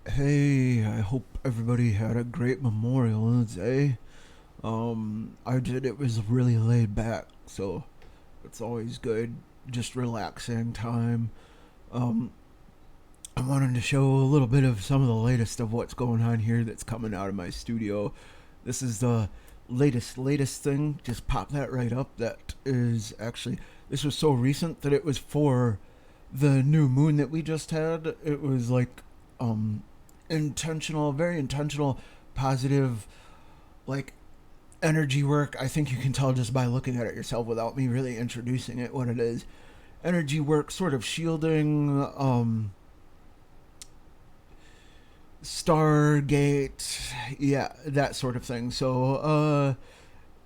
Hey, I hope everybody had a great Memorial Day. I did. It was really laid back, so it's always good. Just relaxing time. Um, I wanted to show a little bit of some of the latest of what's going on here that's coming out of my studio. This is the latest thing. Just pop that right up. That is actually, this was so recent that it was for the new moon that we just had. It was like, um, intentional, very intentional, positive, like energy work. I think you can tell just by looking at it yourself without me really introducing it what it is. Energy work, sort of shielding, Stargate, yeah, that sort of thing. So,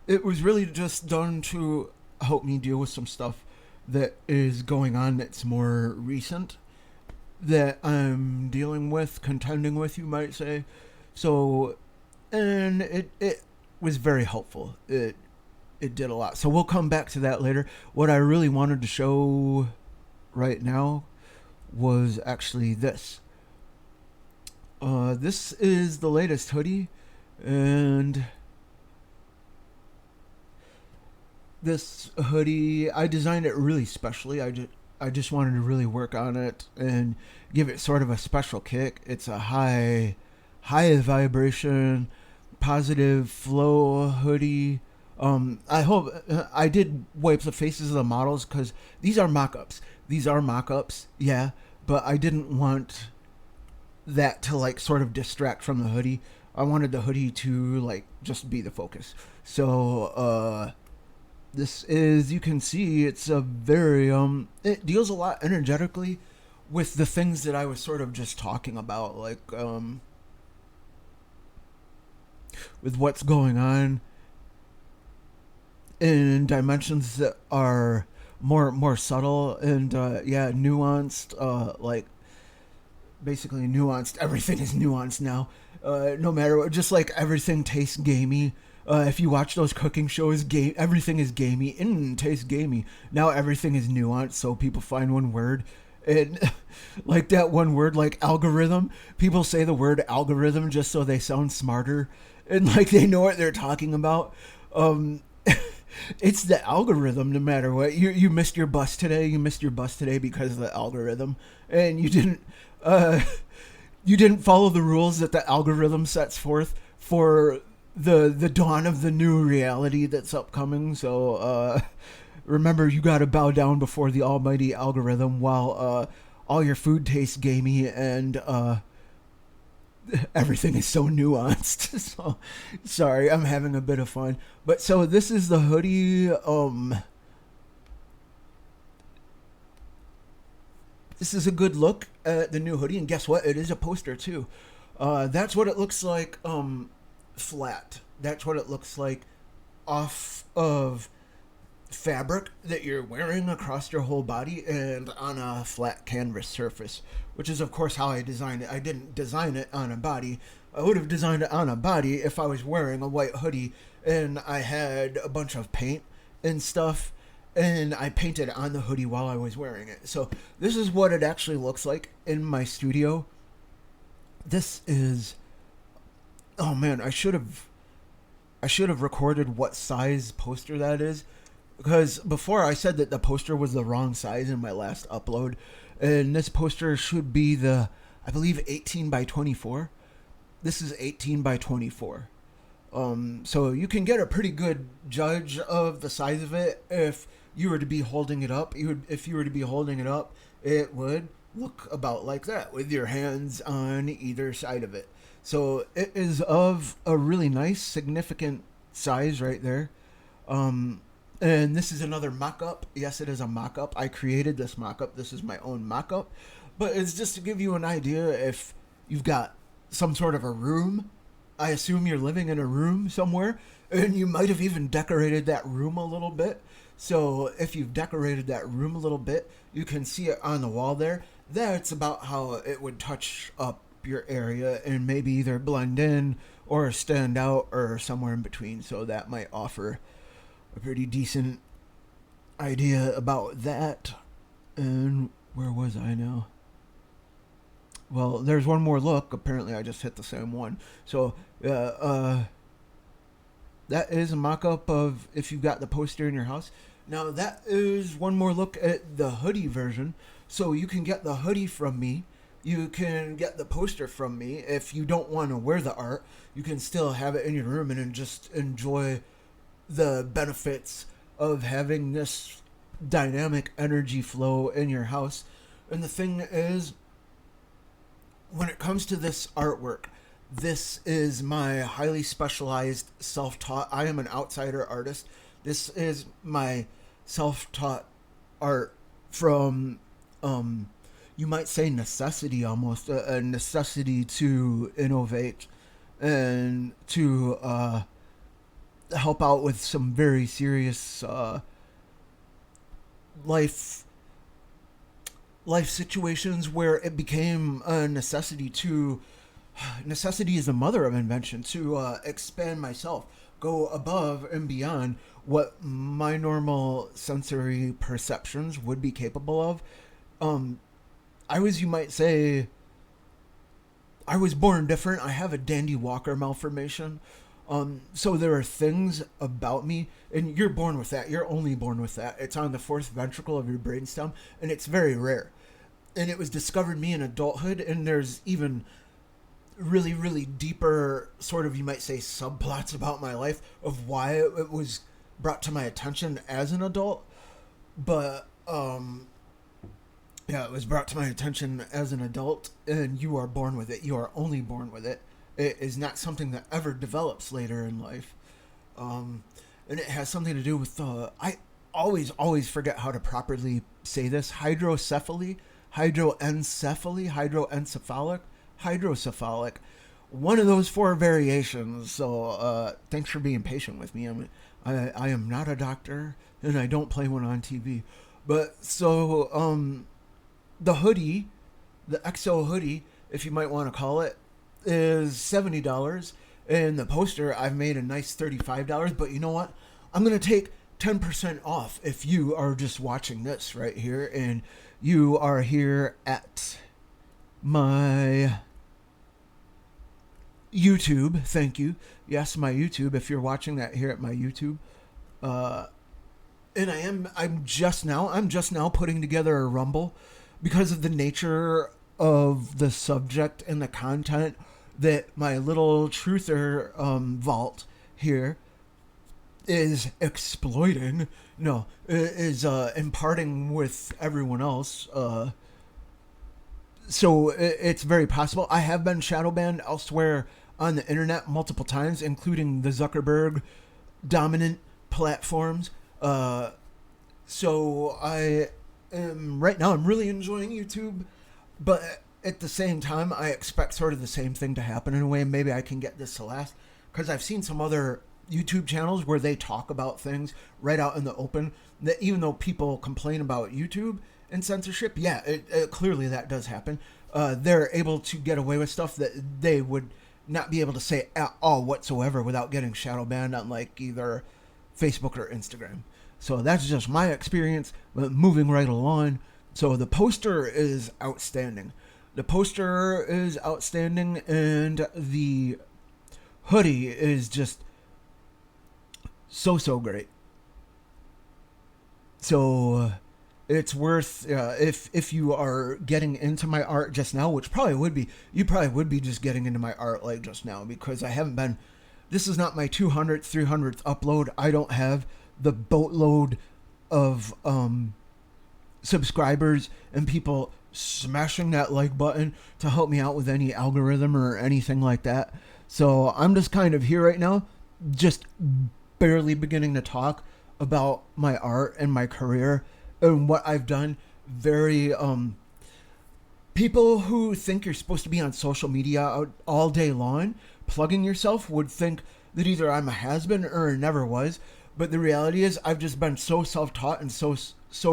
it was really just done to help me deal with some stuff that is going on that's more recent that I'm dealing with, contending with, you might say. So, and it was very helpful. It did a lot. So we'll come back to that later. What I really wanted to show right now was actually this. This is the latest hoodie, and this hoodie I designed it really specially. I just wanted to really work on it and give it sort of a special kick. It's a high vibration, positive flow hoodie. I hope I did wipe the faces of the models because these are mock-ups. These are mock-ups, yeah, but I didn't want that to like sort of distract from the hoodie. I wanted the hoodie to like just be the focus. So this is, you can see it's a very it deals a lot energetically with the things that I was sort of just talking about, like with what's going on in dimensions that are more subtle and yeah, nuanced, like basically nuanced. Everything is nuanced now. No matter what, just like everything tastes gamey. If you watch those cooking shows, everything is gamey. Tastes gamey. Now everything is nuanced, so people find one word. And like that one word, like algorithm, people say the word algorithm just so they sound smarter and like they know what they're talking about. Um, it's the algorithm no matter what. You missed your bus today. You missed your bus today because of the algorithm, and uh, you didn't follow the rules that the algorithm sets forth for the dawn of the new reality that's upcoming. So remember, you got to bow down before the almighty algorithm while all your food tastes gamey and everything is so nuanced. So sorry, I'm having a bit of fun. But so this is the hoodie. This is a good look at the new hoodie, and guess what? It is a poster too. That's what it looks like. Flat. That's what it looks like off of fabric that you're wearing across your whole body and on a flat canvas surface, which is, of course, how I designed it. I didn't design it on a body. I would have designed it on a body if I was wearing a white hoodie and I had a bunch of paint and stuff and I painted on the hoodie while I was wearing it. So this is what it actually looks like in my studio. This is, oh man, I should have recorded what size poster that is, because before I said that the poster was the wrong size in my last upload, and this poster should be the, I believe, 18 by 24. This is 18 by 24. So you can get a pretty good judge of the size of it if you were to be holding it up. If you were to be holding it up, it would look about like that with your hands on either side of it. So it is of a really nice, significant size right there. Um, and this is another mock-up. Yes, it is a mock-up. I created this mock-up. This is my own mock-up. But it's just to give you an idea if you've got some sort of a room. I assume you're living in a room somewhere, and you might have even decorated that room a little bit. So if you've decorated that room a little bit, you can see it on the wall there. That's about how it would touch up your area and maybe either blend in or stand out or somewhere in between. So that might offer a pretty decent idea about that. And where was I now? Well, there's one more look. Apparently, I just hit the same one. So, that is a mock-up of if you got the poster in your house. Now, that is one more look at the hoodie version. So you can get the hoodie from me. You can get the poster from me. If you don't want to wear the art, you can still have it in your room and just enjoy the benefits of having this dynamic energy flow in your house. And the thing is, when it comes to this artwork, this is my highly specialized self-taught. I am an outsider artist. This is my self-taught art from, you might say, necessity, almost a necessity to innovate and to help out with some very serious life life situations where it became a necessity to necessity is the mother of invention to expand myself, go above and beyond what my normal sensory perceptions would be capable of. um I was, you might say, I was born different. I have a Dandy Walker malformation. So there are things about me, and you're born with that. You're only born with that. It's on the fourth ventricle of your brainstem, and it's very rare. And it was discovered me in adulthood, and there's even really, really deeper sort of, you might say, subplots about my life of why it was brought to my attention as an adult. But yeah, it was brought to my attention as an adult, and you are born with it. You are only born with it. It is not something that ever develops later in life. And it has something to do with, I always forget how to properly say this, hydrocephaly, hydrocephalic. One of those four variations. So thanks for being patient with me. I am not a doctor, and I don't play one on TV. But so the hoodie, the EXO hoodie, if you might want to call it, is $70, and the poster I've made a nice $35. But you know what? I'm gonna take 10% off if you are just watching this right here, and you are here at my YouTube. Thank you. Yes, my YouTube. If you're watching that here at my YouTube, and I'm just now putting together a Rumble because of the nature of the subject and the content that my little truther vault here is exploiting. No, is imparting with everyone else. So it's very possible. I have been shadow banned elsewhere on the internet multiple times, including the Zuckerberg dominant platforms. So I am right now. I'm really enjoying YouTube, but at the same time, I expect sort of the same thing to happen in a way. Maybe I can get this to last, because I've seen some other YouTube channels where they talk about things right out in the open. That even though people complain about YouTube and censorship, yeah, clearly that does happen. They're able to get away with stuff that they would not be able to say at all whatsoever without getting shadow banned on like either Facebook or Instagram. So that's just my experience. But moving right along. So the poster is outstanding. The poster is outstanding, and the hoodie is just so great. So it's worth, if you are getting into my art just now, which probably would be, you probably would be just getting into my art like just now, because I haven't been. This is not my 200th, 300th upload. I don't have the boatload of subscribers and people smashing that like button to help me out with any algorithm or anything like that. So I'm just kind of here right now, just barely beginning to talk about my art and my career and what I've done. Very people who think you're supposed to be on social media all day long plugging yourself would think that either I'm a has-been or never was. But the reality is I've just been so self-taught and so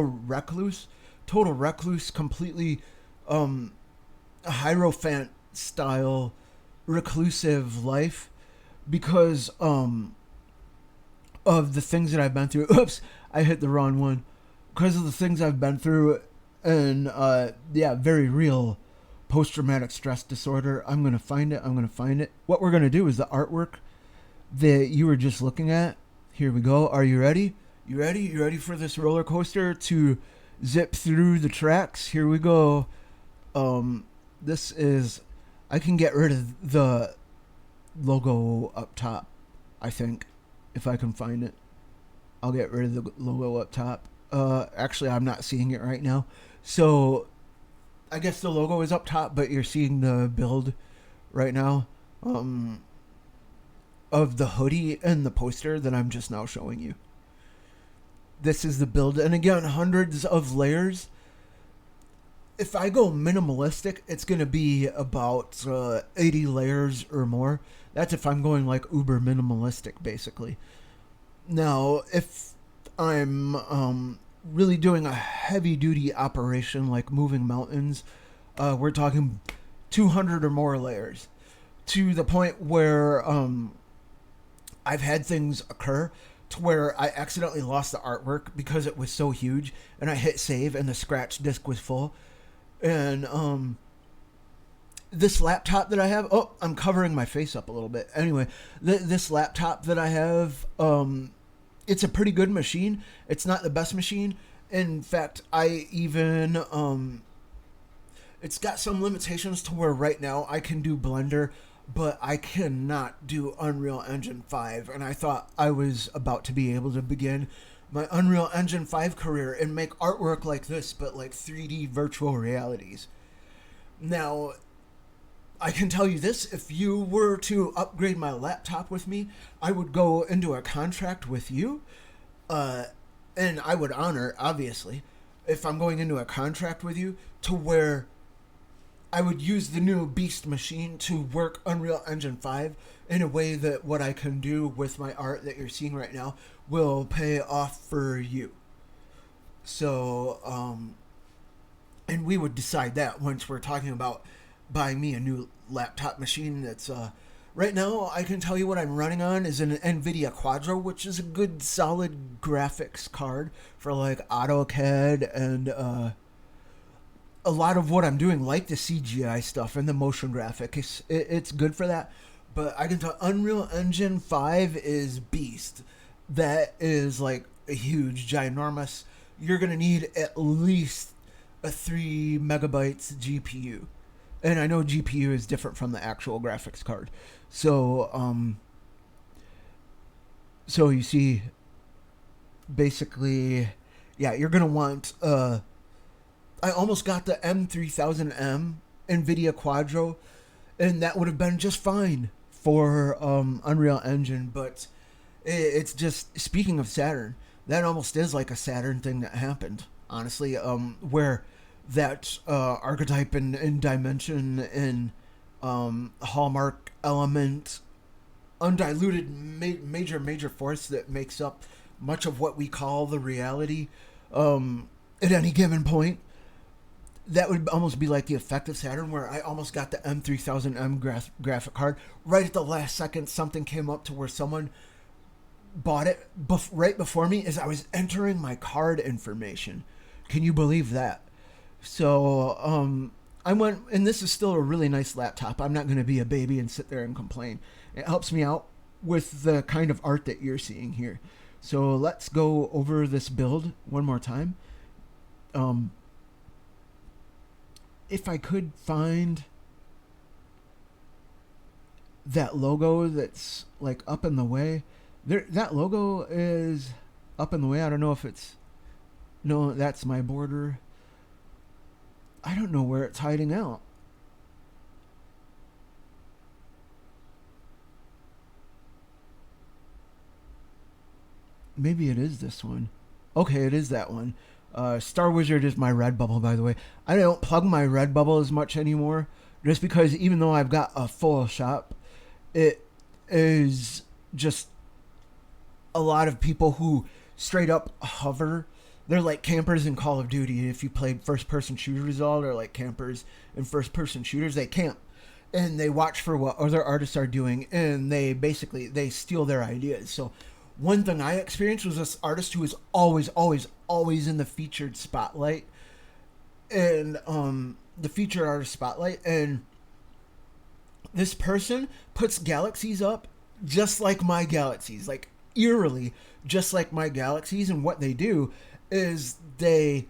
recluse, total recluse, completely a Hierophant style reclusive life, because of the things that I've been through. Oops, I hit the wrong one. Because of the things I've been through, and yeah, very real post-traumatic stress disorder. I'm going to find it. I'm going to find it. What we're going to do is the artwork that you were just looking at. Here we go. Are you ready? You ready? You ready for this roller coaster to zip through the tracks? Here we go. This is... I can get rid of the logo up top, I think, if I can find it. I'll get rid of the logo up top. Actually, I'm not seeing it right now. So, I guess the logo is up top, but you're seeing the build right now of the hoodie and the poster that I'm just now showing you. This is the build. And again, hundreds of layers. If I go minimalistic, it's going to be about 80 layers or more. That's if I'm going like uber minimalistic, basically. Now, if I'm really doing a heavy-duty operation like moving mountains, we're talking 200 or more layers. To the point where I've had things occur to where I accidentally lost the artwork because it was so huge, and I hit save and the scratch disk was full. And this laptop that I have, I'm covering my face up a little bit. Anyway, this laptop that I have, it's a pretty good machine. It's not the best machine. In fact, I even, it's got some limitations to where right now I can do Blender, but I cannot do Unreal Engine 5. And I thought I was about to be able to begin my Unreal Engine 5 career and make artwork like this, but like 3D virtual realities. Now, I can tell you this, if you were to upgrade my laptop with me, I would go into a contract with you, and I would honor, obviously, if I'm going into a contract with you, to where I would use the new Beast machine to work Unreal Engine 5 in a way that what I can do with my art that you're seeing right now will pay off for you. So, and we would decide that once we're talking about buying me a new laptop machine. That's right now I can tell you what I'm running on is an NVIDIA Quadro, which is a good solid graphics card for like AutoCAD and a lot of what I'm doing, like the CGI stuff and the motion graphics. It's good for that. But I can tell Unreal Engine 5 is beast. That is like a huge, ginormous. You're going to need at least a 3 megabytes GPU. And I know GPU is different from the actual graphics card. So, so you see, basically, yeah, you're going to want, I almost got the M3000M NVIDIA Quadro, and that would have been just fine for Unreal Engine, but it's just, speaking of Saturn, that almost is like a Saturn thing that happened, honestly, where that archetype and dimension and hallmark element, undiluted major force that makes up much of what we call the reality at any given point. That would almost be like the effect of Saturn, where I almost got the M3000M graphic card. Right at the last second, something came up to where someone bought it right before me as I was entering my card information. Can you believe that? So, I went, and this is still a really nice laptop. I'm not going to be a baby and sit there and complain. It helps me out with the kind of art that you're seeing here. So let's go over this build one more time. If I could find that logo that's like up in the way, that logo is up in the way. I don't know if it's, no, that's my border. I don't know where it's hiding out. Maybe it is this one. Okay, it is that one. Star Wizard is my Redbubble, by the way. I don't plug my Redbubble as much anymore, just because even though I've got a full shop, it is just a lot of people who straight up hover. They're like campers in Call of Duty. If you played first-person shooters at all, they're like campers in first-person shooters. They camp, and they watch for what other artists are doing, and they steal their ideas. So one thing I experienced was this artist who was always in the featured spotlight. And the featured artist spotlight, and this person puts galaxies up just like my galaxies, like eerily just like my galaxies. And what they do is they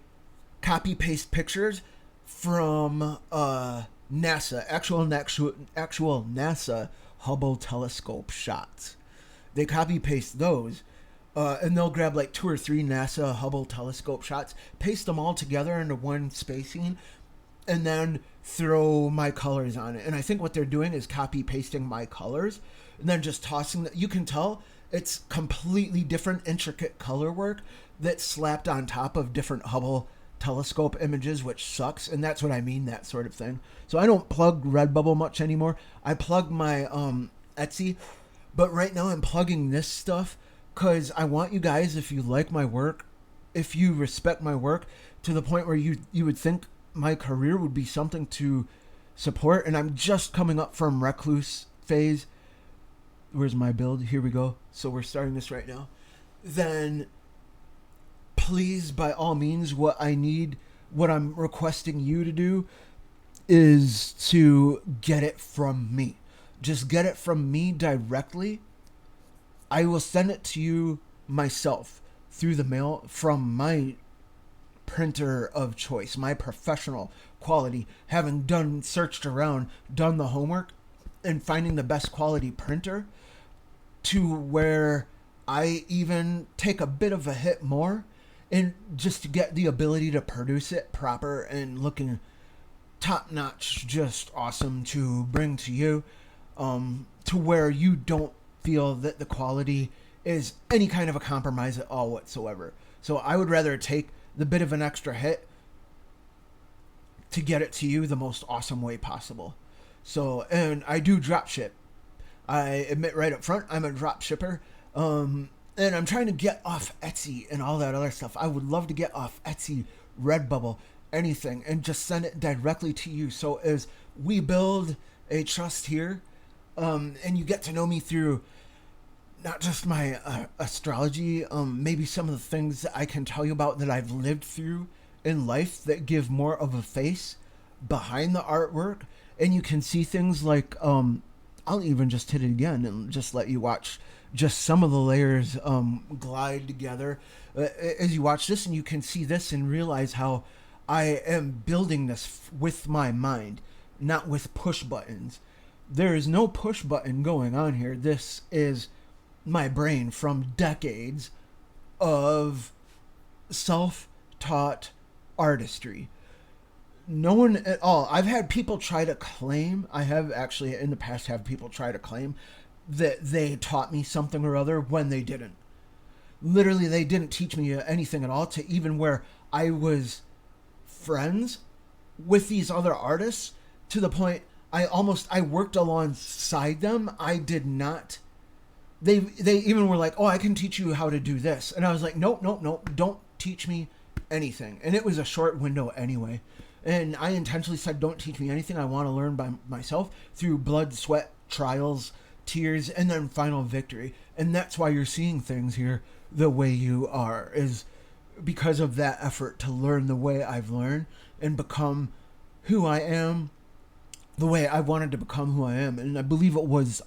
copy paste pictures from NASA, actual NASA Hubble telescope shots. They copy paste those, and they'll grab like 2 or 3 NASA Hubble telescope shots, paste them all together into one spacing, and then throw my colors on it. And I think what they're doing is copy pasting my colors and then just tossing that. You can tell it's completely different, intricate color work that's slapped on top of different Hubble telescope images, which sucks. And that's what I mean, that sort of thing. So I don't plug Redbubble much anymore. I plug my Etsy, but right now I'm plugging this stuff because I want you guys, if you like my work, if you respect my work to the point where you would think my career would be something to support, and I'm just coming up from recluse phase. Where's my build? Here we go. So we're starting this right now. Then please, by all means, what I'm requesting you to do is to get it from me. Just get it from me directly. I will send it to you myself through the mail from my printer of choice, my professional quality, having searched around, done the homework, and finding the best quality printer, to where I even take a bit of a hit more, and just to get the ability to produce it proper and looking top notch, just awesome to bring to you, to where you don't feel that the quality is any kind of a compromise at all whatsoever. So I would rather take the bit of an extra hit to get it to you the most awesome way possible. So, and I do drop ship. I admit right up front, I'm a drop shipper. And I'm trying to get off Etsy and all that other stuff. I would love to get off Etsy, Redbubble, anything, and just send it directly to you. So as we build a trust here, and you get to know me through not just my astrology, maybe some of the things that I can tell you about that I've lived through in life that give more of a face behind the artwork. And you can see things like, I'll even just hit it again and just let you watch just some of the layers glide together as you watch this, and you can see this and realize how I am building this with my mind, not with push buttons. There is no push button going on here. This is my brain from decades of self-taught artistry. No one at all. I've had people try to claim, I have actually in the past have people try to claim that they taught me something or other when they didn't. Literally, they didn't teach me anything at all, to even where I was friends with these other artists to the point I worked alongside them. I did not. They even were like, oh, I can teach you how to do this. And I was like, nope, don't teach me anything. And it was a short window anyway. And I intentionally said, don't teach me anything. I want to learn by myself through blood, sweat, trials, tears, and then final victory. And that's why you're seeing things here the way you are, is because of that effort to learn the way I've learned and become who I am the way I wanted to become who I am. And I believe it was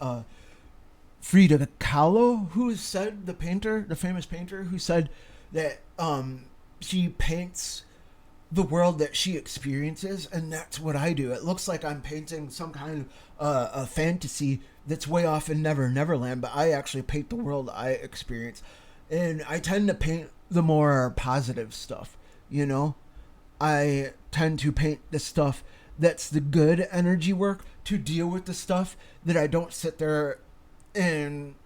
Frida Kahlo who said, the famous painter, who said that she paints the world that she experiences, and that's what I do. It looks like I'm painting some kind of a fantasy that's way off in Neverland, but I actually paint the world I experience. And I tend to paint the more positive stuff, you know? I tend to paint the stuff that's the good energy work, to deal with the stuff that I don't sit there and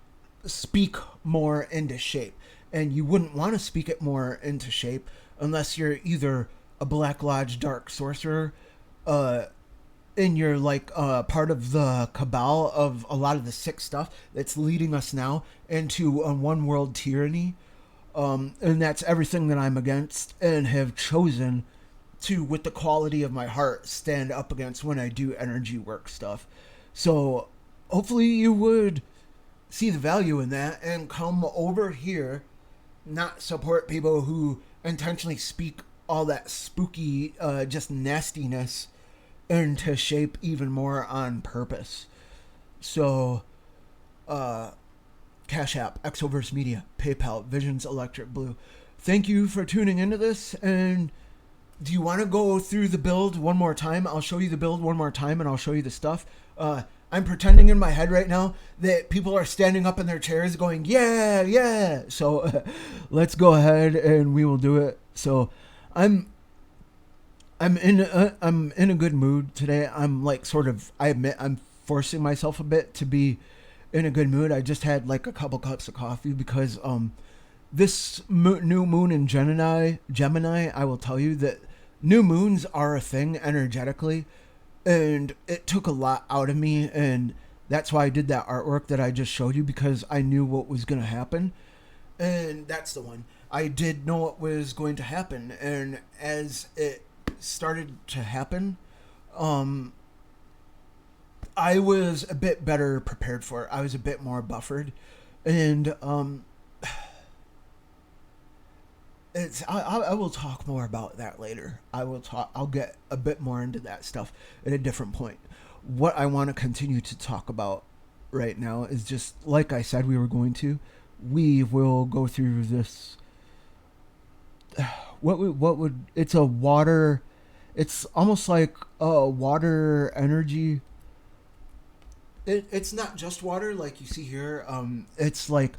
speak more into shape. And you wouldn't want to speak it more into shape unless you're either a Black Lodge Dark Sorcerer, and you're like part of the cabal of a lot of the sick stuff that's leading us now into a one world tyranny. And that's everything that I'm against and have chosen to, with the quality of my heart, stand up against when I do energy work stuff. So hopefully you would see the value in that and come over here, not support people who intentionally speak all that spooky, just nastiness into shape even more on purpose. So, Cash App, EXOVERSE Media, PayPal, Visions Electric Blue. Thank you for tuning into this. And do you want to go through the build one more time? I'll show you the build one more time, and I'll show you the stuff. I'm pretending in my head right now that people are standing up in their chairs going, yeah, yeah. So let's go ahead and we will do it. So I'm in a good mood today. I'm like I admit I'm forcing myself a bit to be in a good mood. I just had like a couple cups of coffee because this new moon in Gemini, I will tell you that new moons are a thing energetically, and it took a lot out of me, and that's why I did that artwork that I just showed you, because I knew what was going to happen. And that's the one. I did know what was going to happen, and as it started to happen, I was a bit better prepared for it. I was a bit more buffered, and I will talk more about that later. I'll get a bit more into that stuff at a different point. What I want to continue to talk about right now is just like I said we were going to. We will go through this. What would it's a water? It's almost like a water energy. It's not just water like you see here. It's like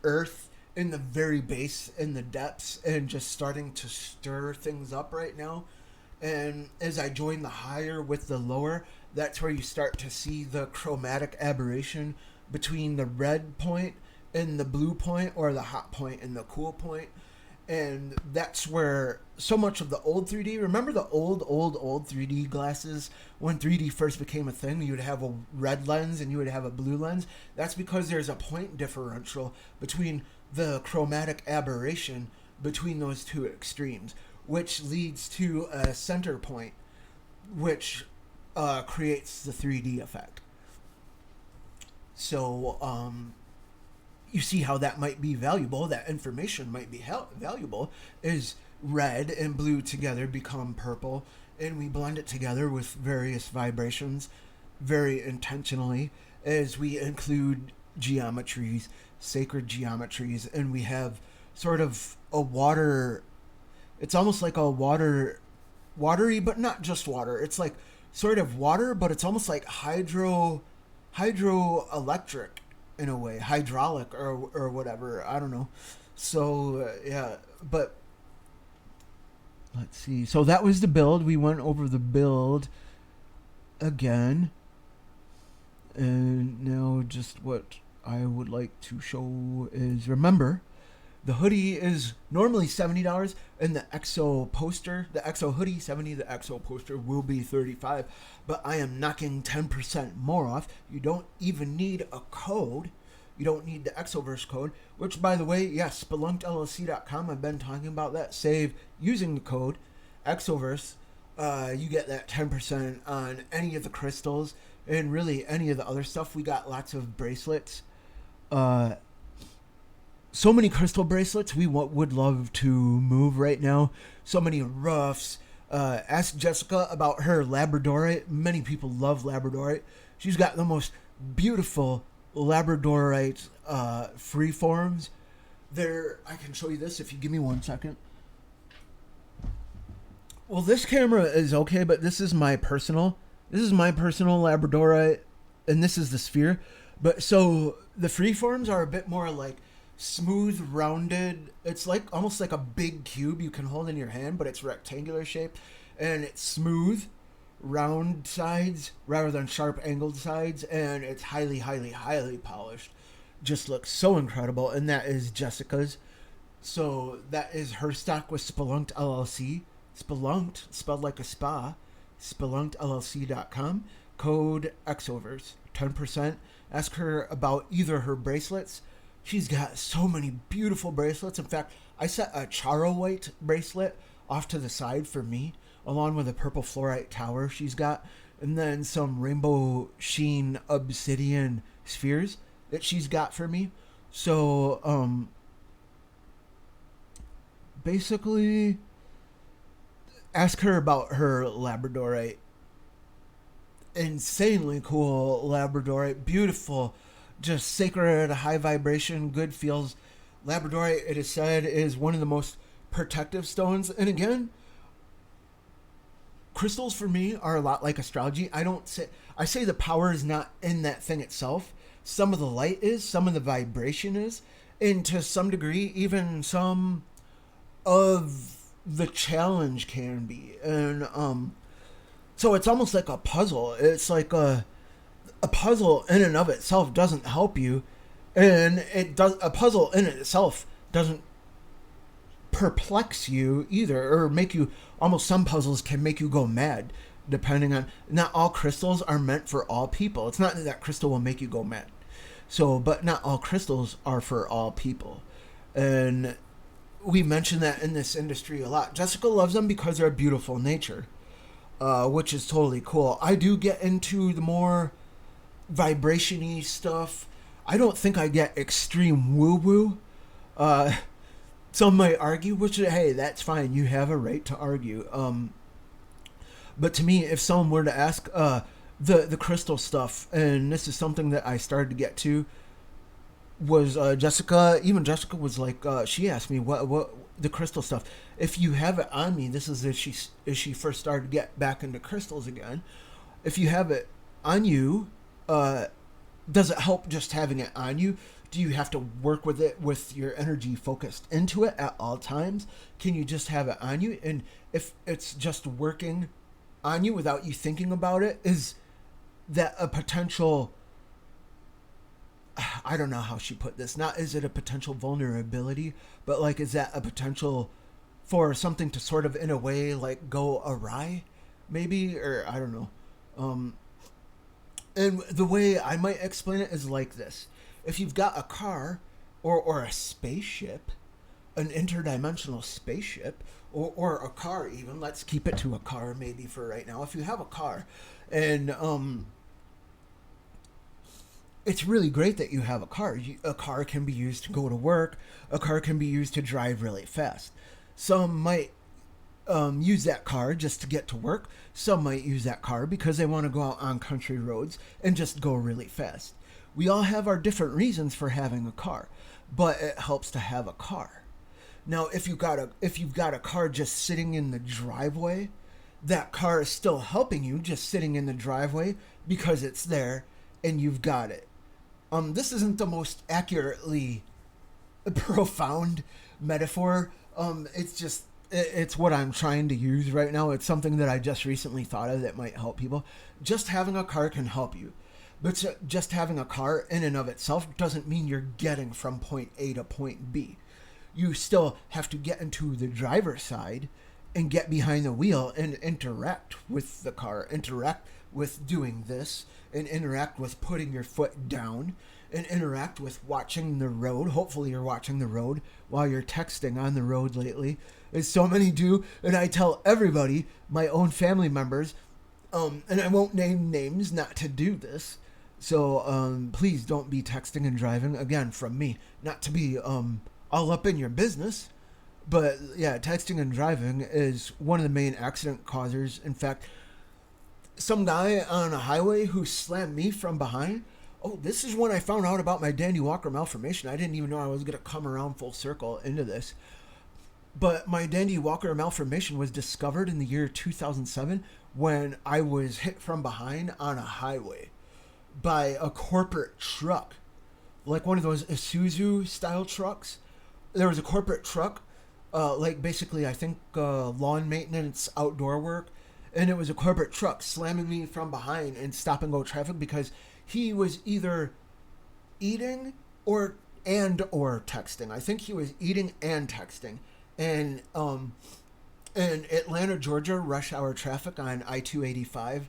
earth in the very base, in the depths, and just starting to stir things up right now. And as I join the higher with the lower, that's where you start to see the chromatic aberration between the red point and the blue point, or the hot point and the cool point. And that's where so much of the old 3D, remember the old 3D glasses? When 3D first became a thing, you would have a red lens and you would have a blue lens. That's because there's a point differential between the chromatic aberration between those two extremes, which leads to a center point, which creates the 3D effect. So, you see how that might be valuable, that information might be valuable, is red and blue together become purple, and we blend it together with various vibrations very intentionally as we include geometries, sacred geometries, and we have sort of a water, it's almost like a watery, but not just water. It's like sort of water, but it's almost like hydroelectric in a way, hydraulic or whatever. I don't know. So yeah, but let's see. So that was the build. We went over the build again, and now just what I would like to show is, remember, the hoodie is normally $70, and the EXO poster, the EXO hoodie, $70, the EXO poster will be $35, but I am knocking 10% more off. You don't even need a code. You don't need the EXOVERSE code, which, by the way, yes, spelunkllc.com, I've been talking about that. Save using the code EXOVERSE. You get that 10% on any of the crystals and really any of the other stuff. We got lots of bracelets. So many crystal bracelets we would love to move right now. So many ruffs. Ask Jessica about her labradorite. Many people love labradorite. She's got the most beautiful labradorite freeforms. There, I can show you this if you give me 1 second. Well, this camera is okay, but this is my personal labradorite, and this is the sphere. But so the freeforms are a bit more like smooth, rounded. It's like almost like a big cube you can hold in your hand, but it's rectangular shaped, and it's smooth, round sides rather than sharp angled sides, and it's highly polished. Just looks so incredible. And that is Jessica's. So that is her stock with Spelunked LLC. Spelunked, spelled like a spa. SpelunkedLLC.com. Code EXOVERSE, 10%. Ask her about either her bracelets. She's got so many beautiful bracelets. In fact, I set a Charo White bracelet off to the side for me, along with a purple fluorite tower she's got, and then some rainbow sheen obsidian spheres that she's got for me. So, basically, ask her about her labradorite insanely cool Labradorite, beautiful, just sacred, high vibration, good feels. Labradorite, it is said, is one of the most protective stones. And again, crystals for me are a lot like astrology. I say the power is not in that thing itself. Some of the light is, some of the vibration is, and to some degree, even some of the challenge can be. And so it's almost like a puzzle. It's like a puzzle in and of itself doesn't help you, and a puzzle in itself doesn't perplex you either, or make you, almost some puzzles can make you go mad, depending on, not all crystals are meant for all people. It's not that crystal will make you go mad, so, but not all crystals are for all people. And we mention that in this industry a lot. Jessica loves them because they're beautiful nature, which is totally cool. I do get into the more vibration-y stuff. I don't think I get extreme woo-woo. Some might argue, which, hey, that's fine. You have a right to argue. But to me, if someone were to ask the crystal stuff, and this is something that I started to get to, was Jessica. Even Jessica was like, she asked me what the crystal stuff. If you have it on me, this is as she first started to get back into crystals again. If you have it on you, does it help just having it on you? Do you have to work with it with your energy focused into it at all times? Can you just have it on you? And if it's just working on you without you thinking about it, is that a potential, I don't know how she put this, not is it a potential vulnerability, but like, is that a potential for something to sort of, in a way, like go awry, maybe? Or I don't know. And the way I might explain it is like this. If you've got a car or a spaceship, an interdimensional spaceship, or a car even, let's keep it to a car maybe for right now. If you have a car, and it's really great that you have a car. A car can be used to go to work. A car can be used to drive really fast. Some might use that car just to get to work. Some might use that car because they want to go out on country roads and just go really fast. We all have our different reasons for having a car, but it helps to have a car. Now, if you've got a car just sitting in the driveway, that car is still helping you just sitting in the driveway because it's there and you've got it. This isn't the most accurately profound metaphor. It's what I'm trying to use right now. It's something that I just recently thought of that might help people. Just having a car can help you. But just having a car in and of itself doesn't mean you're getting from point A to point B. You still have to get into the driver's side and get behind the wheel and interact with the car, interact with doing this, and interact with putting your foot down, and interact with watching the road. Hopefully you're watching the road while you're texting on the road lately, as so many do. And I tell everybody, my own family members, and I won't name names, not to do this. So please don't be texting and driving. Again, from me, not to be all up in your business. But yeah, texting and driving is one of the main accident causers. In fact, some guy on a highway who slammed me from behind. Oh, this is when I found out about my Dandy Walker malformation. I didn't even know I was going to come around full circle into this. But my Dandy Walker malformation was discovered in the year 2007 when I was hit from behind on a highway by a corporate truck, like one of those Isuzu style trucks. There was a corporate truck, like basically I think lawn maintenance, outdoor work, and it was a corporate truck slamming me from behind in stop and go traffic because he was either eating or texting. I think he was eating and texting, and in Atlanta, Georgia, rush hour traffic on I-285.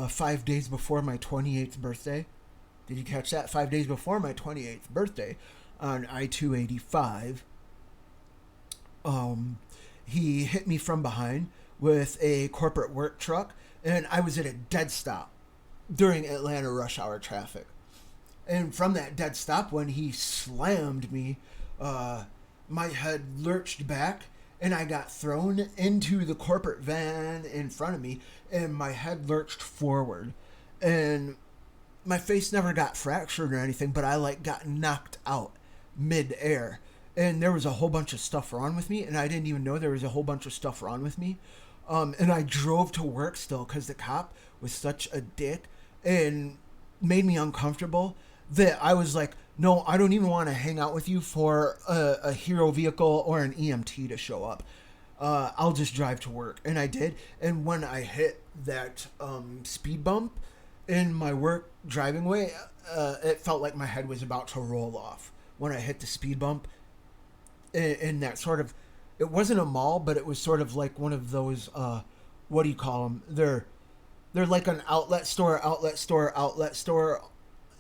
5 days before my 28th birthday. Did you catch that? 5 days before my 28th birthday on I-285. He hit me from behind with a corporate work truck, and I was at a dead stop during Atlanta rush hour traffic. And from that dead stop, when he slammed me, my head lurched back, and I got thrown into the corporate van in front of me, and my head lurched forward. and my face never got fractured or anything, but I like got knocked out mid-air. And there was a whole bunch of stuff wrong with me, and I didn't even know there was a whole bunch of stuff wrong with me. And I drove to work still because the cop was such a dick and made me uncomfortable that I was like, no, I don't even want to hang out with you for a hero vehicle or an EMT to show up. I'll just drive to work. And I did. And when I hit that speed bump in my work driving way, it felt like my head was about to roll off when I hit the speed bump in that sort of, it wasn't a mall, but it was sort of like one of those, what do you call them? They're like an outlet store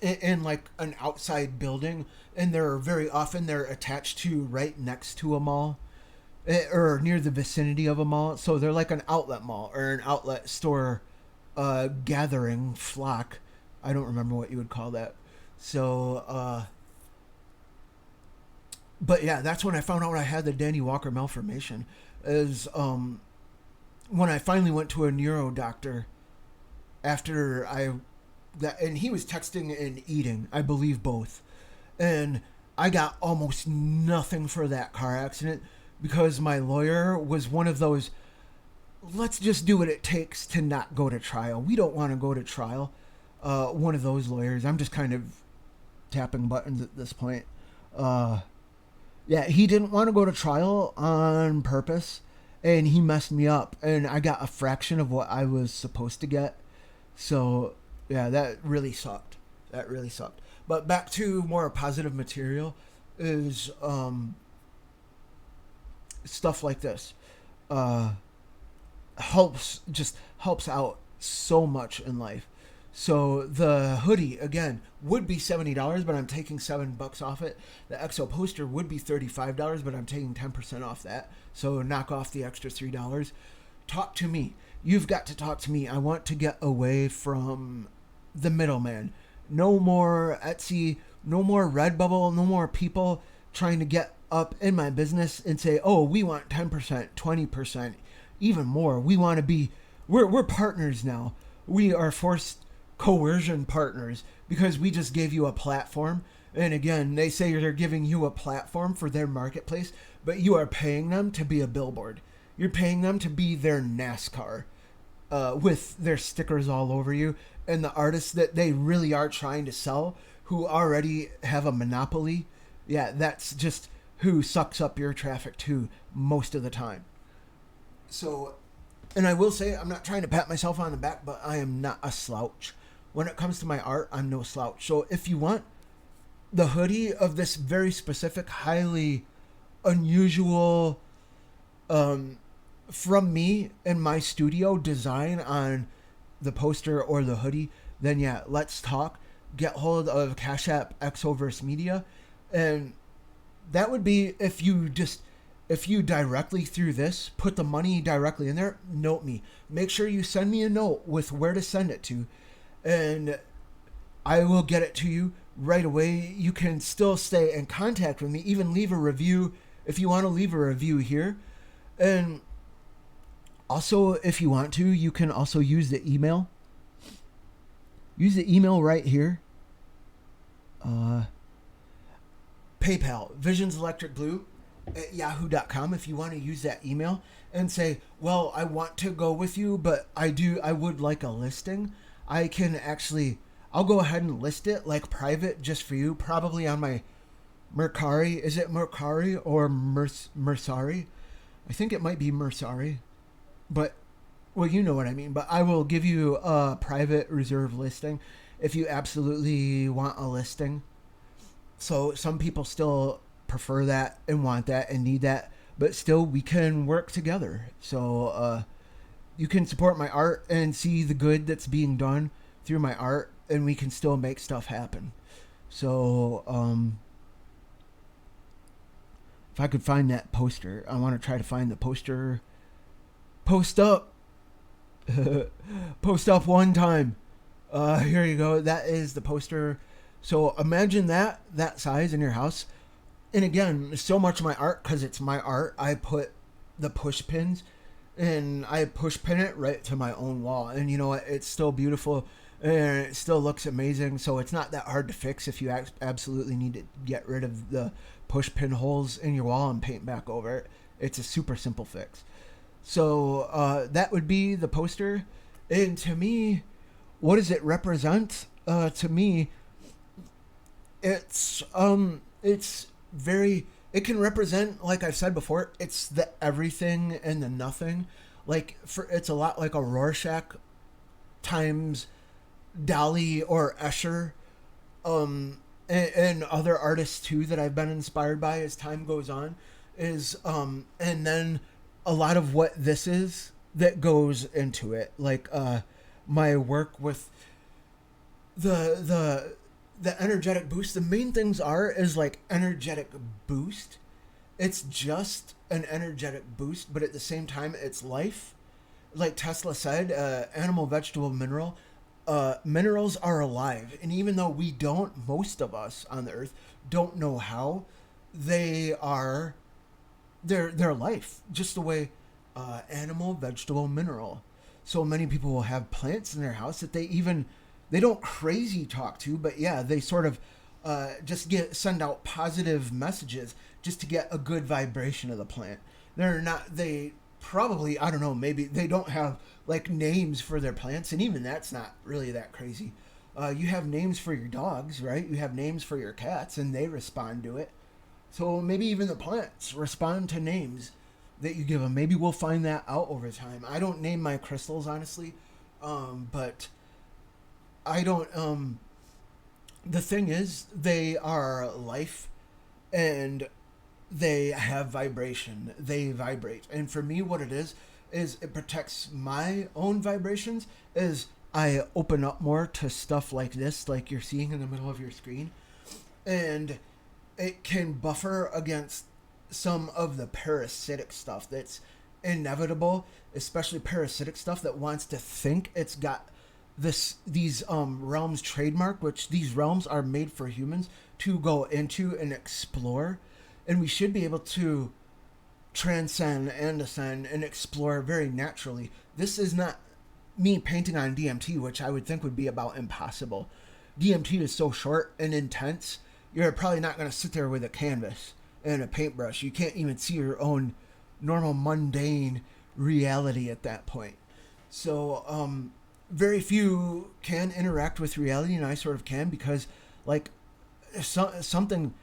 in like an outside building, and they're very often they're attached to right next to a mall or near the vicinity of a mall. So they're like an outlet mall or an outlet store gathering flock. I don't remember what you would call that. So but yeah, that's when I found out I had the Danny Walker malformation. Is when I finally went to a neuro doctor after and he was texting and eating, I believe both. And I got almost nothing for that car accident because my lawyer was one of those, let's just do what it takes to not go to trial. We don't want to go to trial. One of those lawyers. I'm just kind of tapping buttons at this point. Yeah, he didn't want to go to trial on purpose, and he messed me up, and I got a fraction of what I was supposed to get. So, yeah, that really sucked. But back to more positive material is stuff like this. Helps out so much in life. So the hoodie, again, would be $70, but I'm taking $7 off it. The EXO poster would be $35, but I'm taking 10% off that. So knock off the extra $3. Talk to me. You've got to talk to me. I want to get away from the middleman. No more Etsy, no more Redbubble, no more people trying to get up in my business and say, oh, we want 10%, 20%, even more. We want to be, we're partners now. We are forced coercion partners because we just gave you a platform. And again, they say they're giving you a platform for their marketplace, but you are paying them to be a billboard. You're paying them to be their NASCAR with their stickers all over you, and the artists that they really are trying to sell who already have a monopoly. Yeah, that's just who sucks up your traffic too most of the time. So, and I will say, I'm not trying to pat myself on the back, but I am not a slouch. When it comes to my art, I'm no slouch. So if you want the hoodie of this very specific, highly unusual, from me in my studio design on the poster or the hoodie, then yeah, let's talk. Get hold of Cash App EXOVERSE Media. And that would be if you directly through this, put the money directly in there, note me. Make sure you send me a note with where to send it to, and I will get it to you right away. You can still stay in contact with me, even leave a review if you want to leave a review here. And also, if you want to, you can also use the email. Use the email right here. PayPal, visionselectricblue@yahoo.com, if you want to use that email and say, well, I want to go with you, but I would like a listing. I'll go ahead and list it like private just for you, probably on my Mercari. Is it Mercari or Mercari? I think it might be Mercari, but well, you know what I mean. But I will give you a private reserve listing if you absolutely want a listing. So some people still prefer that and want that and need that, but still we can work together. So you can support my art and see the good that's being done through my art, and we can still make stuff happen. So if I could find that poster, I want to try to find the poster. Post up one time. Here you go. That is the poster. So imagine that size in your house. And again, so much of my art, because it's my art, I put the push pins and I push pin it right to my own wall. And you know what? It's still beautiful. and it still looks amazing. So it's not that hard to fix if you absolutely need to get rid of the push pin holes in your wall and paint back over it. It's a super simple fix. So that would be the poster. And to me, what does it represent? To me, it's very. It can represent, like I've said before, it's the everything and the nothing. It's a lot like a Rorschach times Dali or Escher, and other artists too that I've been inspired by as time goes on. And then a lot of what this is that goes into it, my work with the energetic boost. The main things is like energetic boost. It's just an energetic boost, but at the same time, it's life. Like Tesla said, animal, vegetable, mineral. Minerals are alive, and even though we don't, most of us on the earth don't know how, they are. They're life, just the way animal, vegetable, mineral. So many people will have plants in their house that they don't crazy talk to, but yeah, they sort of just send out positive messages just to get a good vibration of the plant. They probably, I don't know, maybe they don't have like names for their plants, and even that's not really that crazy. You have names for your dogs, right? You have names for your cats, and they respond to it. So maybe even the plants respond to names that you give them. Maybe we'll find that out over time. I don't name my crystals, honestly, but I don't. The thing is, they are life, and they have vibration. They vibrate, and for me, what it is it protects my own vibrations. Is I open up more to stuff like this, like you're seeing in the middle of your screen, and it can buffer against some of the parasitic stuff that's inevitable, especially parasitic stuff that wants to think it's got these realms trademark, which these realms are made for humans to go into and explore, and we should be able to transcend and ascend and explore very naturally. This is not me painting on DMT, which I would think would be about impossible. DMT is so short and intense, you're probably not going to sit there with a canvas and a paintbrush. You can't even see your own normal mundane reality at that point. So very few can interact with reality, and I sort of can, because like something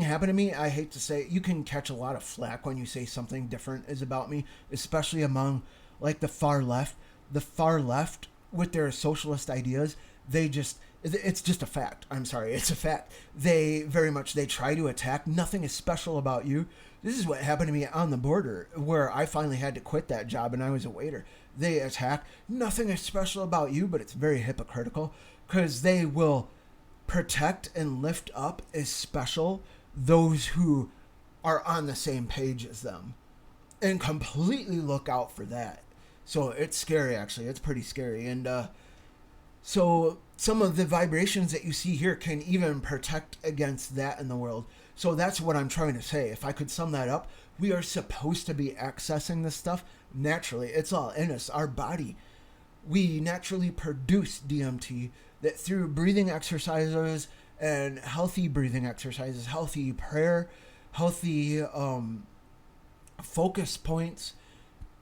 happened to me. I hate to say it, you can catch a lot of flack when you say something different is about me, especially among like the far left. The far left with their socialist ideas, it's just a fact. I'm sorry, it's a fact. They try to attack. Nothing is special about you. This is what happened to me on the border, where I finally had to quit that job and I was a waiter. They attack. Nothing is special about you, but it's very hypocritical, because they will protect and lift up as special those who are on the same page as them, and completely look out for that. So it's scary, actually. It's pretty scary. And so some of the vibrations that you see here can even protect against that in the world. So that's what I'm trying to say. If I could sum that up, we are supposed to be accessing this stuff naturally. It's all in us, our body. We naturally produce DMT that through breathing exercises and healthy breathing exercises, healthy prayer, healthy focus points,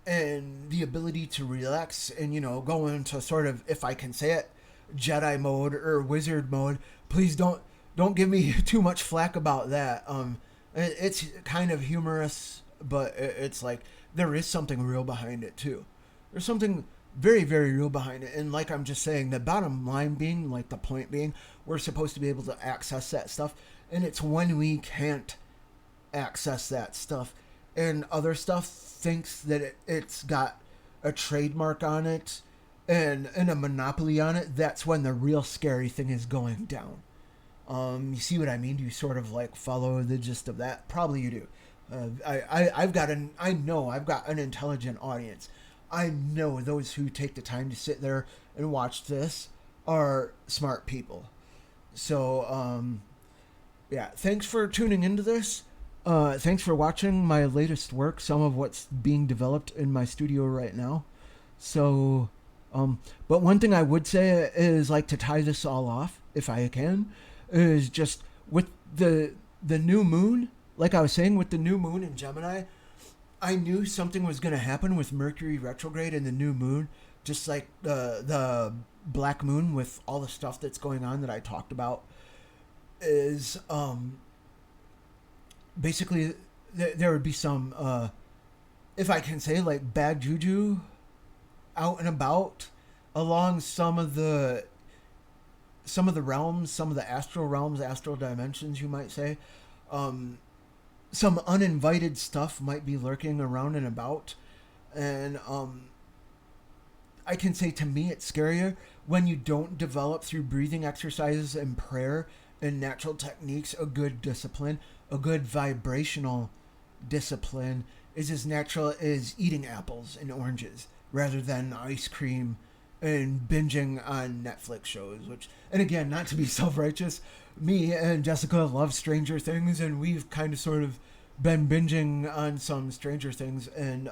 and the ability to relax and, go into sort of, if I can say it, Jedi mode or wizard mode. Please don't give me too much flack about that. It's kind of humorous, but it's like there is something real behind it too. There's something very, very real behind it. And like I'm just saying, the bottom line being, like the point being, we're supposed to be able to access that stuff. And it's when we can't access that stuff and other stuff thinks that it's got a trademark on it and a monopoly on it, that's when the real scary thing is going down. You see what I mean? Do you sort of like follow the gist of that? Probably you do. I know I've got an intelligent audience. I know those who take the time to sit there and watch this are smart people. So, yeah, thanks for tuning into this. Thanks for watching my latest work, some of what's being developed in my studio right now. So, But one thing I would say is, like, to tie this all off, if I can, is just with the new moon. Like I was saying, with the new moon in Gemini, I knew something was going to happen with Mercury retrograde and the new moon, just like the black moon with all the stuff that's going on that I talked about. Is basically there would be some, if I can say, like, bad juju out and about along some of the realms, some of the astral realms, astral dimensions, you might say. Some uninvited stuff might be lurking around and about, and I can say, to me, it's scarier when you don't develop through breathing exercises and prayer and natural techniques a good discipline, a good vibrational discipline is as natural as eating apples and oranges rather than ice cream and binging on Netflix shows. Which, and again, not to be self-righteous, me and Jessica love Stranger Things, and we've kind of sort of been binging on some Stranger Things, and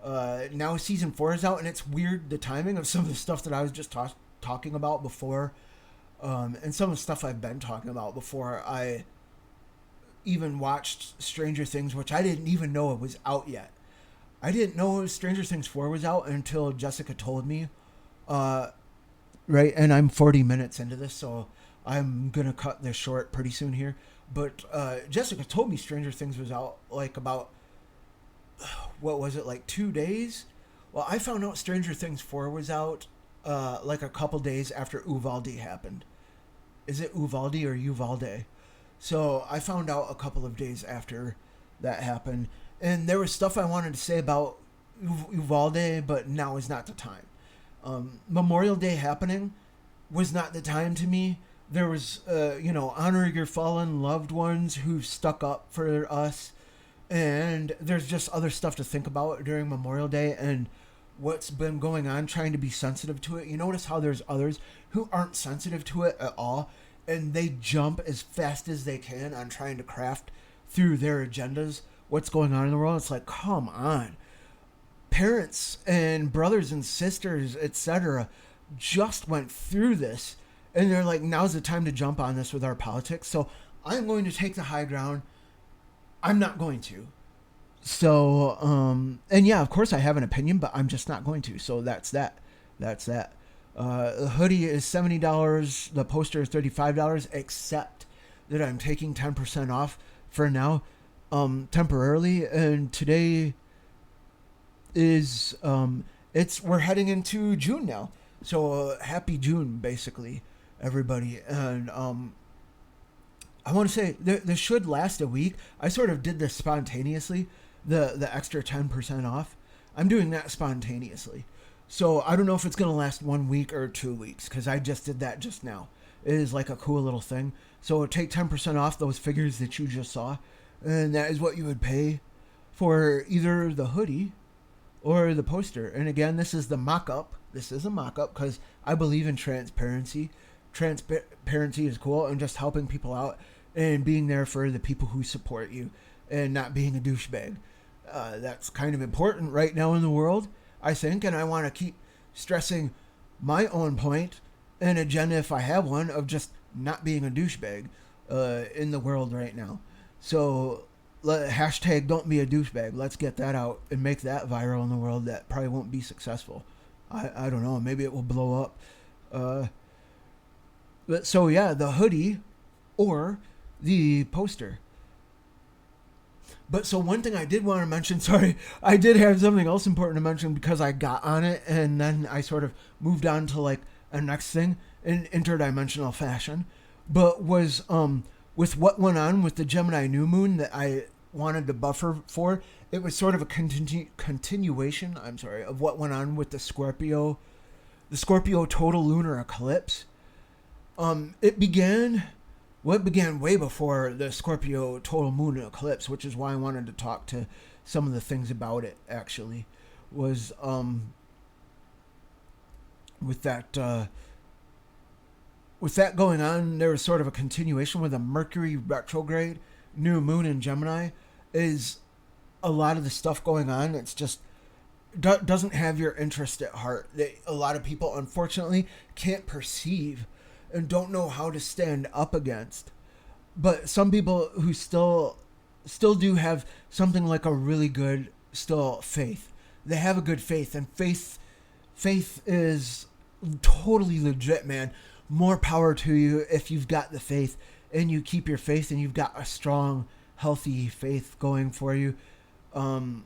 now season 4 is out, and it's weird the timing of some of the stuff that I was just talking about before, and some of the stuff I've been talking about before I even watched Stranger Things, which I didn't even know it was out yet. I didn't know Stranger Things 4 was out until Jessica told me. Right, and I'm 40 minutes into this, so I'm going to cut this short pretty soon here. But Jessica told me Stranger Things was out, like, about, what was it, like 2 days? Well, I found out Stranger Things 4 was out like a couple days after Uvalde happened. Is it Uvalde or Uvalde? So I found out a couple of days after that happened. And there was stuff I wanted to say about Uvalde, but now is not the time. Memorial Day happening was not the time to me. There was, honor your fallen loved ones who stuck up for us. And there's just other stuff to think about during Memorial Day and what's been going on, trying to be sensitive to it. You notice how there's others who aren't sensitive to it at all, and they jump as fast as they can on trying to craft through their agendas what's going on in the world. It's like, come on. Parents and brothers and sisters, etc., just went through this, and they're like, now's the time to jump on this with our politics. So I'm going to take the high ground. I'm not going to. So, and yeah, of course I have an opinion, but I'm just not going to. So that's that. That's that. The hoodie is $70. The poster is $35, except that I'm taking 10% off for now, temporarily. And today is, we're heading into June now. So happy June, basically, everybody. And, I want to say this should last a week. I sort of did this spontaneously, the extra 10% off. I'm doing that spontaneously. So I don't know if it's going to last 1 week or 2 weeks, because I just did that just now. It is like a cool little thing. So take 10% off those figures that you just saw, and that is what you would pay for either the hoodie or the poster. And again, this is the mock-up. This is a mock-up because I believe in transparency. Transparency is cool, and just helping people out and being there for the people who support you and not being a douchebag. That's kind of important right now in the world, I think, and I want to keep stressing my own point and agenda, if I have one, of just not being a douchebag in the world right now. So hashtag don't be a douchebag. Let's get that out and make that viral in the world. That probably won't be successful. I don't know. Maybe it will blow up. But so yeah, the hoodie or the poster. But so one thing I did want to mention, sorry, I did have something else important to mention because I got on it and then I sort of moved on to like a next thing in interdimensional fashion. But was with what went on with the Gemini new moon that I wanted to buffer for, it was sort of a continuation, of what went on with the Scorpio total lunar eclipse. It began way before the Scorpio total moon eclipse, which is why I wanted to talk to some of the things about it, actually, was, with that going on, there was sort of a continuation with a Mercury retrograde, new moon in Gemini, is a lot of the stuff going on. It's just doesn't have your interest at heart. A lot of people, unfortunately, can't perceive and don't know how to stand up against. But some people who still do have something like a really good still faith. They have a good faith, and faith is totally legit, man. More power to you if you've got the faith and you keep your faith and you've got a strong, healthy faith going for you. Um,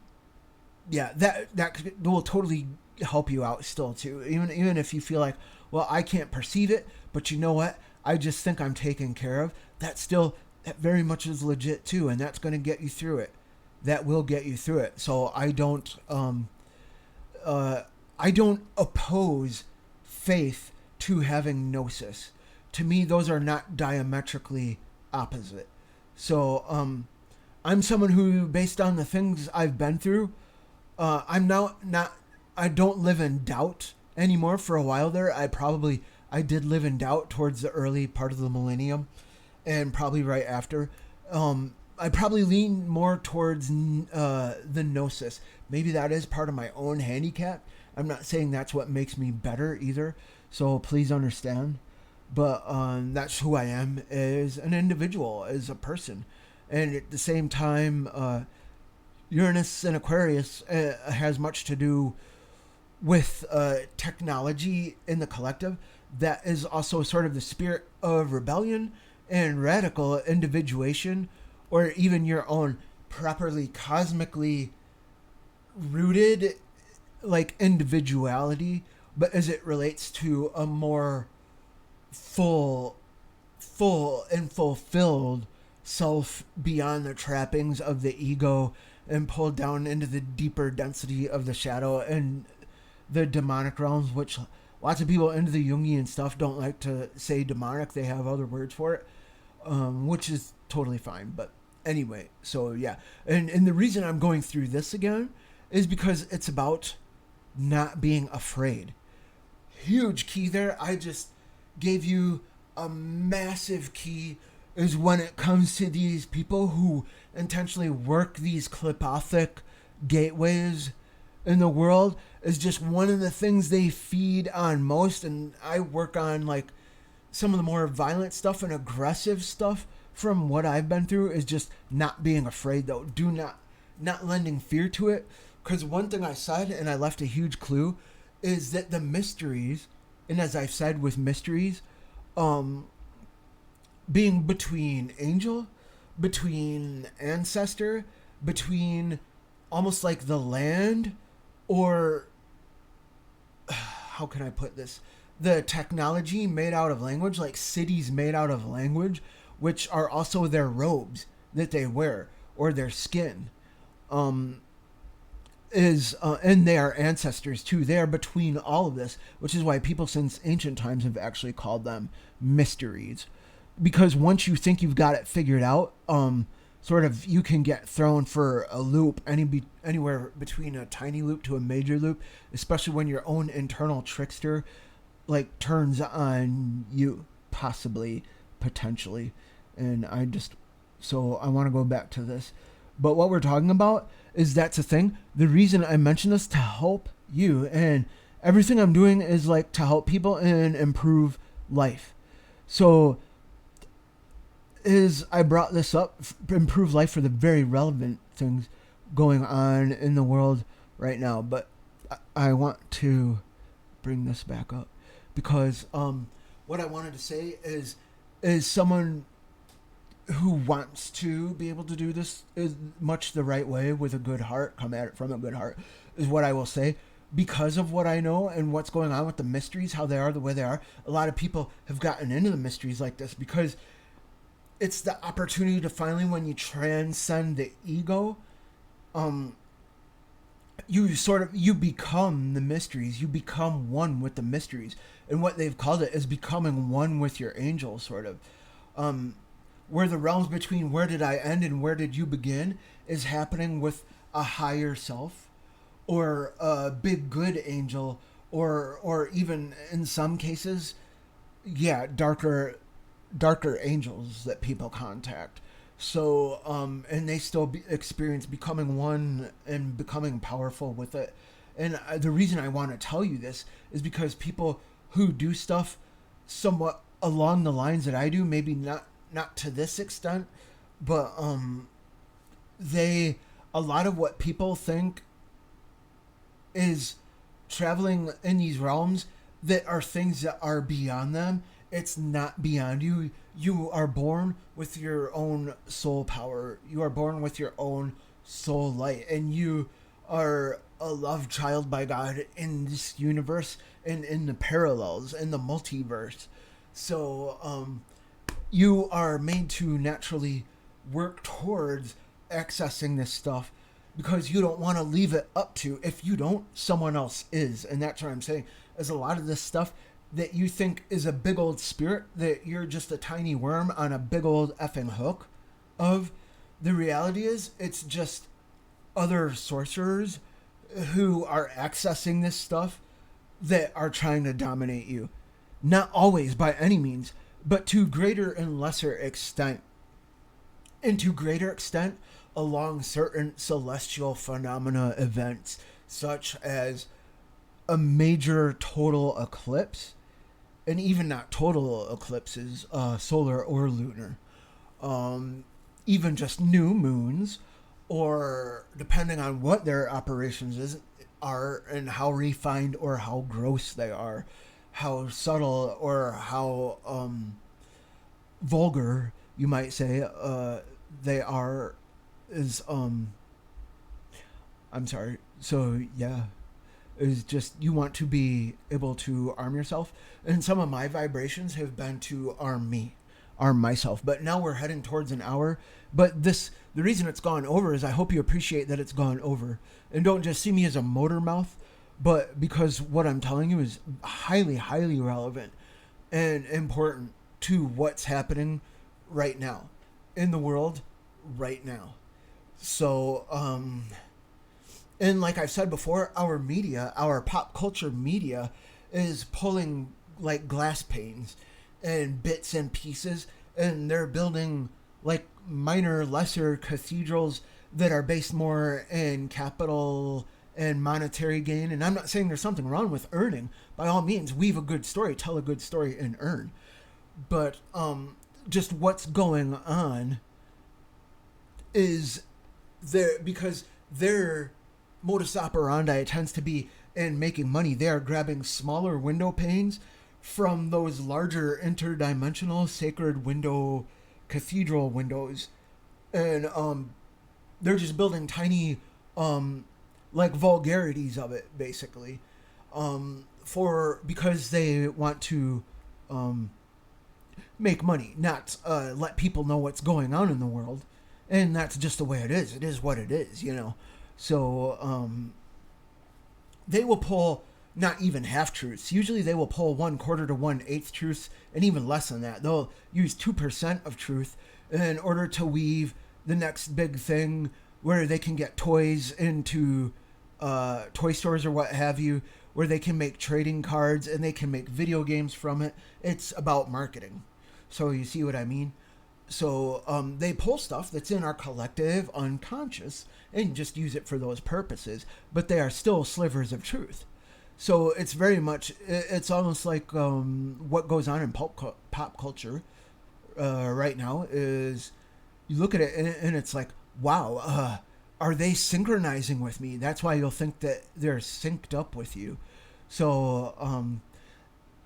yeah, that will totally help you out still too. Even if you feel like, well, I can't perceive it, but you know what? I just think I'm taken care of. That very much is legit too, and that's going to get you through it. That will get you through it. So I don't oppose faith to having gnosis. To me, those are not diametrically opposite. So I'm someone who, based on the things I've been through, I'm now not. I don't live in doubt anymore. For a while there, I did live in doubt towards the early part of the millennium, and probably right after. I probably lean more towards the gnosis. Maybe that is part of my own handicap. I'm not saying that's what makes me better either. So please understand. But that's who I am as an individual, as a person. And at the same time, Uranus and Aquarius has much to do with technology in the collective. That is also sort of the spirit of rebellion and radical individuation, or even your own properly cosmically rooted like individuality, but as it relates to a more full and fulfilled self beyond the trappings of the ego and pulled down into the deeper density of the shadow and the demonic realms, which lots of people into the Jungian stuff don't like to say demonic. They have other words for it, which is totally fine. But anyway, so yeah. And the reason I'm going through this again is because it's about not being afraid. Huge key there. I just gave you a massive key is when it comes to these people who intentionally work these clipothic gateways in the world is just one of the things they feed on most. And I work on like some of the more violent stuff and aggressive stuff from what I've been through is just not being afraid though. Not lending fear to it. Because one thing I said, and I left a huge clue, is that the mysteries, and as I've said with mysteries, being between angel, between ancestor, between almost like the land, or how can I put this? The technology made out of language, like cities made out of language, which are also their robes that they wear, or their skin. And they are ancestors too. They are between all of this, which is why people since ancient times have actually called them mysteries. Because once you think you've got it figured out, sort of you can get thrown for a loop anywhere between a tiny loop to a major loop, especially when your own internal trickster like turns on you, possibly, potentially. And so I want to go back to this. But what we're talking about is that's a thing. The reason I mention this to help you, and everything I'm doing is like to help people and improve life. So I brought this up, improve life for the very relevant things going on in the world right now. But I want to bring this back up because what I wanted to say is someone who wants to be able to do this is much the right way with a good heart, come at it from a good heart, is what I will say. Because of what I know and what's going on with the mysteries, how they are the way they are, a lot of people have gotten into the mysteries like this because it's the opportunity to finally, when you transcend the ego, you become the mysteries. You become one with the mysteries. And what they've called it is becoming one with your angel, sort of. Where the realms between where did I end and where did you begin is happening with a higher self or a big good angel or even in some cases, yeah, darker angels that people contact. So, and they still experience becoming one and becoming powerful with it. And the reason I want to tell you this is because people who do stuff somewhat along the lines that I do, maybe not to this extent, but they a lot of what people think is traveling in these realms that are things that are beyond them. It's not beyond you. You are born with your own soul power. You are born with your own soul light, and you are a loved child by God in this universe and in the parallels in the multiverse. So you are made to naturally work towards accessing this stuff because you don't want to leave it up to. If you don't, someone else is. And that's what I'm saying, is a lot of this stuff that you think is a big old spirit, that you're just a tiny worm on a big old effing hook of. The reality is, it's just other sorcerers who are accessing this stuff that are trying to dominate you. Not always by any means, but to greater and lesser extent. And to greater extent along certain celestial phenomena events, such as a major total eclipse, and even not total eclipses, solar or lunar. Even just new moons, or depending on what their operations are and how refined or how gross they are, how subtle or how vulgar, you might say, they are, is I'm sorry. So yeah, is just you want to be able to arm yourself, and some of my vibrations have been to arm myself. But now we're heading towards an hour. But the reason it's gone over is I hope you appreciate that it's gone over, and don't just see me as a motor mouth, but because what I'm telling you is highly, highly relevant and important to what's happening right now in the world right now. So, and like I've said before, our media, our pop culture media, is pulling like glass panes and bits and pieces, and they're building like minor, lesser cathedrals that are based more in capital and monetary gain. And I'm not saying there's something wrong with earning. By all means, weave a good story, tell a good story, and earn. But just what's going on is there, because their modus operandi tends to be in making money. They are grabbing smaller window panes from those larger interdimensional sacred window cathedral windows, and they're just building tiny like vulgarities of it, basically, because they want to make money, not let people know what's going on in the world. And that's just the way it is. It is what it is, you know. So they will pull not even half truths. Usually they will pull 1/4 to 1/8 truths, and even less than that. They'll use 2% of truth in order to weave the next big thing, where they can get toys into toy stores or what have you, where they can make trading cards and they can make video games from it. It's about marketing. So you see what I mean? So they pull stuff that's in our collective unconscious and just use it for those purposes, but they are still slivers of truth. So it's very much, it's almost like what goes on in pop culture right now is you look at it and it's like, wow, are they synchronizing with me? That's why you'll think that they're synced up with you. So,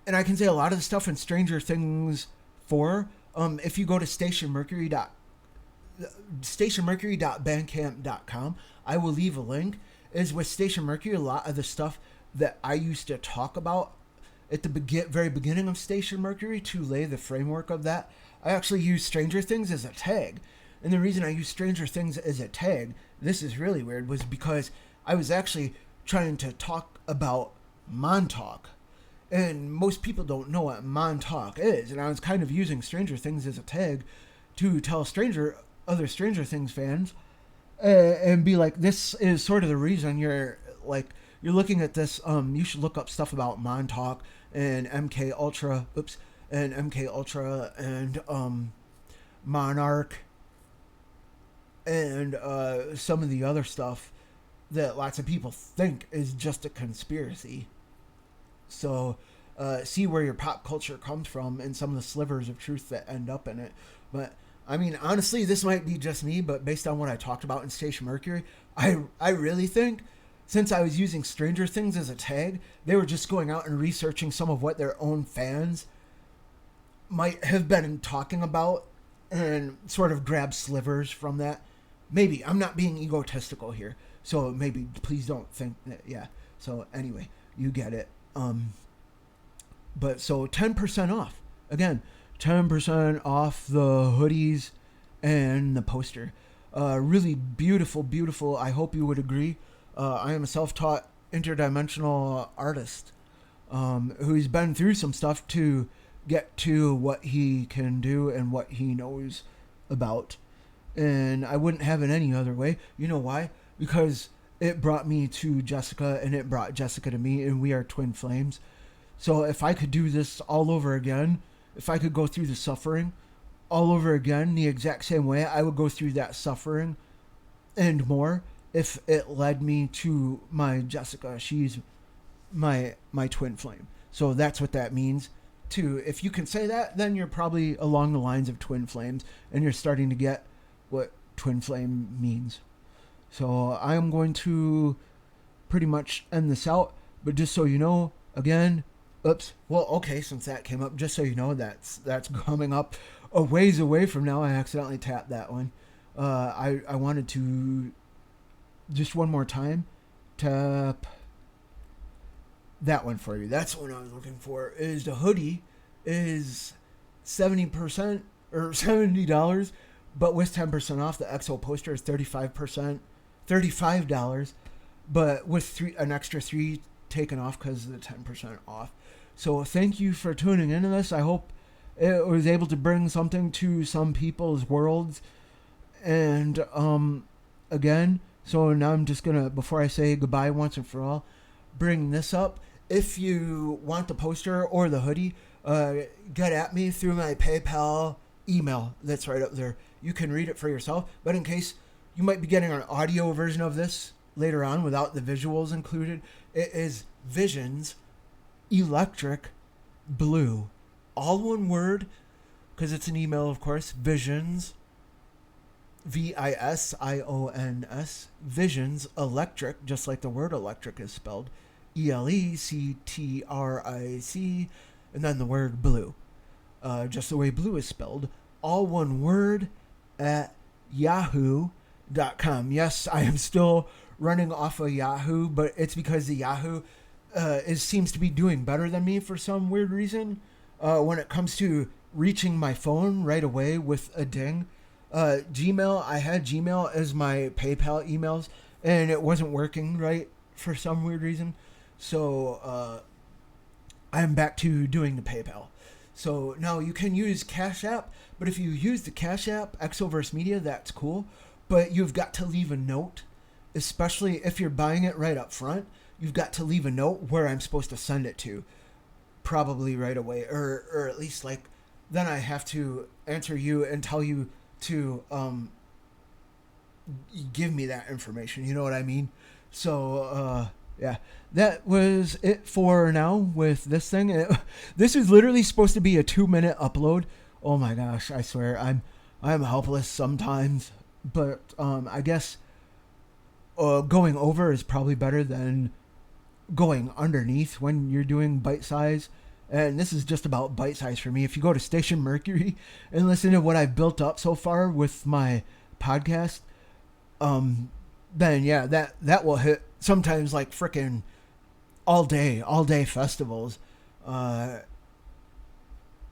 and I can say a lot of the stuff in Stranger Things 4, if you go to stationmercury.bandcamp.com, I will leave a link, is with Station Mercury, a lot of the stuff that I used to talk about at the very beginning of Station Mercury to lay the framework of that, I actually use Stranger Things as a tag. And the reason I use Stranger Things as a tag, this is really weird, was because I was actually trying to talk about Montauk. And most people don't know what Montauk is. And I was kind of using Stranger Things as a tag to tell other Stranger Things fans and be like, this is sort of the reason you're looking at this. You should look up stuff about Montauk and MK Ultra. And MK Ultra and Monarch and some of the other stuff that lots of people think is just a conspiracy. So see where your pop culture comes from and some of the slivers of truth that end up in it. But I mean, honestly, this might be just me, but based on what I talked about in Station Mercury, I really think since I was using Stranger Things as a tag, they were just going out and researching some of what their own fans might have been talking about and sort of grab slivers from that. Maybe. I'm not being egotistical here. So maybe please don't think that, yeah. So anyway, you get it. But so 10% off. Again, 10% off the hoodies and the poster. Really beautiful, beautiful. I hope you would agree. I am a self-taught interdimensional artist who's been through some stuff to get to what he can do and what he knows about. And I wouldn't have it any other way. You know why? Because it brought me to Jessica and it brought Jessica to me, and we are twin flames. So if I could do this all over again, if I could go through the suffering all over again the exact same way, I would go through that suffering and more if it led me to my Jessica. She's my twin flame. So that's what that means. Too, if you can say that, then you're probably along the lines of twin flames and you're starting to get what twin flame means. So I'm going to pretty much end this out, but just so you know, again, since that came up, just so you know, that's coming up a ways away from now. I accidentally tapped that one. I wanted to just one more time tap that one for you. That's what I was looking for. Is the hoodie is 70% or $70, but with 10% off. The XO poster is 35%, $35, but with an extra 3 taken off because of the 10% off. So thank you for tuning into this. I hope it was able to bring something to some people's worlds. And again, so now I'm just gonna, before I say goodbye once and for all, bring this up. If you want the poster or the hoodie, get at me through my PayPal email that's right up there. You can read it for yourself, but in case you might be getting an audio version of this later on without the visuals included, it is Visions Electric Blue, all one word, because it's an email, of course. Visions, VISIONS, Visions Electric, just like the word electric is spelled, ELECTRIC, and then the word blue, just the way blue is spelled, all one word, at yahoo.com. Yes, I am still running off of Yahoo, but it's because the Yahoo seems to be doing better than me for some weird reason when it comes to reaching my phone right away with a ding. Gmail, I had Gmail as my PayPal emails, and it wasn't working right for some weird reason. So I'm back to doing the PayPal. So now you can use Cash App, but if you use the Cash App, EXOVERSE Media, that's cool. But you've got to leave a note, especially if you're buying it right up front. You've got to leave a note where I'm supposed to send it to, probably right away, or at least like then I have to answer you and tell you to give me that information. You know what I mean? So yeah, that was it for now with this thing. This is literally supposed to be a 2-minute upload. Oh my gosh, I swear I'm helpless sometimes, but I guess going over is probably better than going underneath when you're doing bite size. And this is just about bite size for me. If you go to Station Mercury and listen to what I've built up so far with my podcast, then yeah, that will hit sometimes like frickin' all day festivals.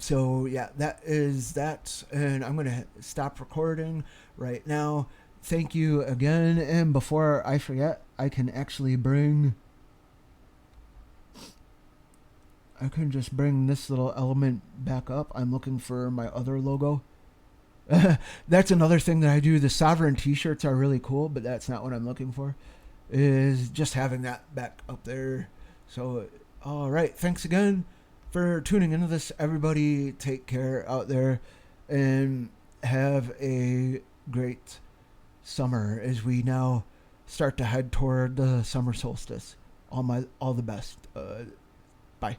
So yeah, that is that, and I'm gonna stop recording right now. Thank you again, and before I forget, I can just bring this little element back up. I'm looking for my other logo. That's another thing that I do. The Sovereign t-shirts are really cool, but that's not what I'm looking for. Is just having that back up there. So, all right. Thanks again for tuning into this. Everybody take care out there and have a great summer as we now start to head toward the summer solstice. All the best. Bye.